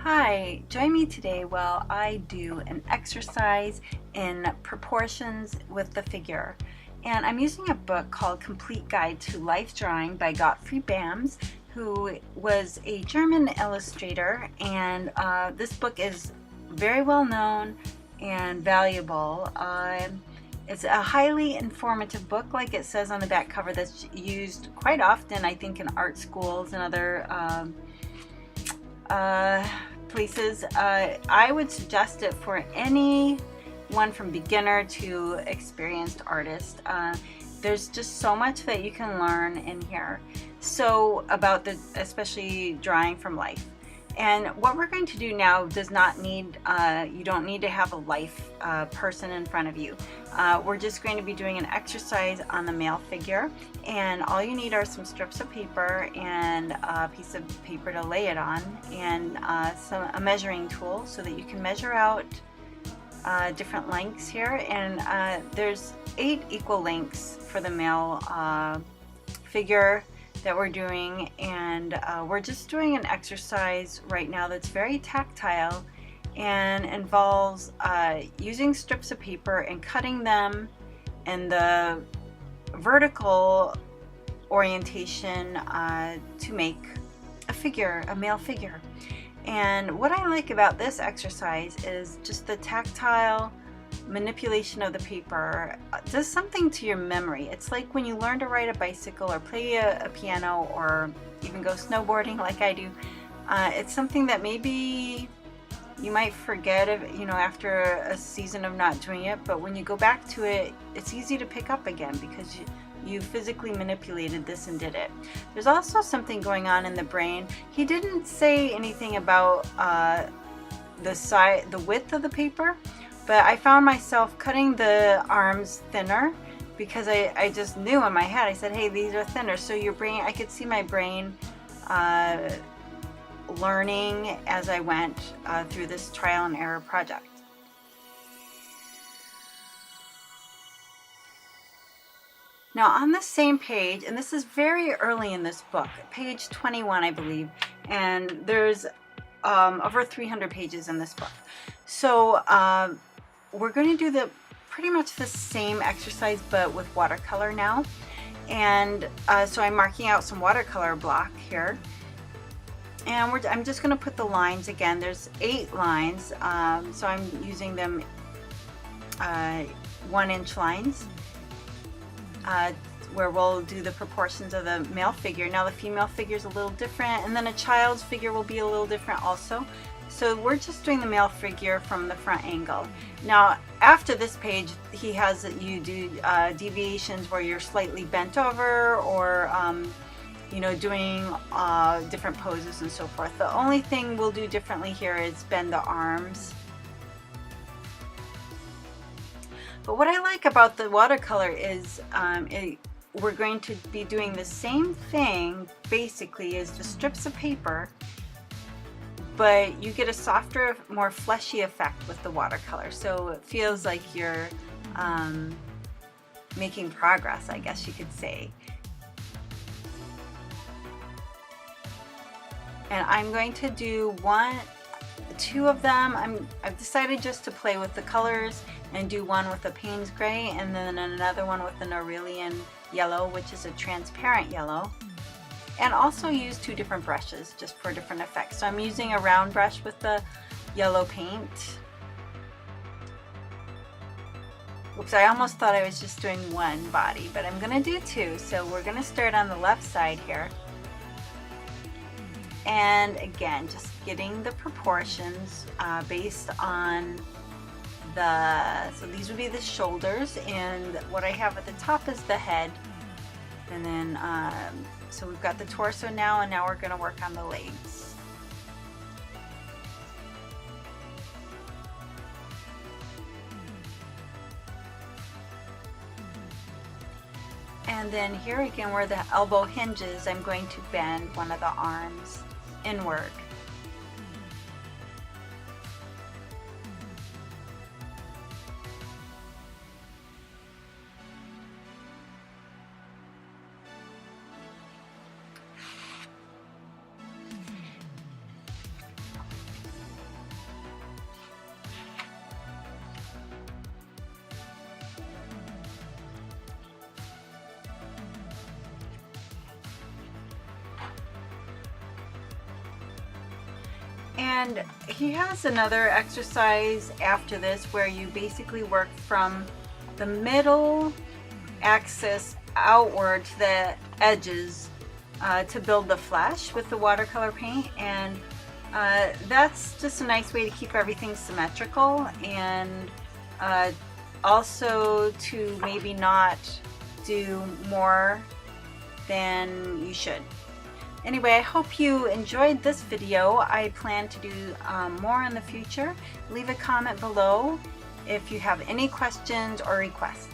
Hi, join me today while I do an exercise in proportions with the figure. And I'm using a book called Complete Guide to Life Drawing by Gottfried Bams, who was a German illustrator, and this book is very well known and valuable. It's a highly informative book, like it says on the back cover, that's used quite often, I think, in art schools and other places. I would suggest it for anyone from beginner to experienced artist. There's just so much that you can learn in here. So about especially drawing from life. And what we're going to do now does not need, you don't need to have a life person in front of you. We're just going to be doing an exercise on the male figure, and all you need are some strips of paper and a piece of paper to lay it on, and a measuring tool so that you can measure out different lengths here. And there's 8 equal lengths for the male figure that we're doing, and we're just doing an exercise right now that's very tactile and involves using strips of paper and cutting them in the vertical orientation to make a figure, a male figure. And what I like about this exercise is just the tactile manipulation of the paper does something to your memory. It's like when you learn to ride a bicycle or play a piano or even go snowboarding like I do. It's something that maybe you might forget of, after a season of not doing it, but when you go back to it, it's easy to pick up again because you physically manipulated this and did it. There's also something going on in the brain. He didn't say anything about the width of the paper, but I found myself cutting the arms thinner because I just knew in my head, I said, hey, these are thinner. So your brain, I could see my brain learning as I went through this trial and error project. Now on the same page, and this is very early in this book, page 21 I believe, and there's over 300 pages in this book. So we're going to do pretty much the same exercise but with watercolor now. And so I'm marking out some watercolor block here. And I'm just going to put the lines again. There's 8 lines, so I'm using them 1-inch lines where we'll do the proportions of the male figure. Now the female figure is a little different, and then a child's figure will be a little different also. So we're just doing the male figure from the front angle. Now after this page, he has you do deviations where you're slightly bent over, or doing different poses and so forth. The only thing we'll do differently here is bend the arms. But what I like about the watercolor is we're going to be doing the same thing basically as the strips of paper, but you get a softer, more fleshy effect with the watercolor. So it feels like you're making progress, I guess you could say. And I'm going to do 2 of them. I've decided just to play with the colors and do one with a Payne's gray, and then another one with an Aurelian yellow, which is a transparent yellow. And also use 2 different brushes just for different effects. So I'm using a round brush with the yellow paint. Oops, I almost thought I was just doing one body, but I'm gonna do 2. So we're gonna start on the left side here. And again, just getting the proportions based on so these would be the shoulders, and what I have at the top is the head. And then, so we've got the torso now, and now we're gonna work on the legs. And then here again, where the elbow hinges, I'm going to bend one of the arms inward. And he has another exercise after this where you basically work from the middle axis outward to the edges to build the flesh with the watercolor paint. And that's just a nice way to keep everything symmetrical, and also to maybe not do more than you should. Anyway, I hope you enjoyed this video. I plan to do more in the future. Leave a comment below if you have any questions or requests.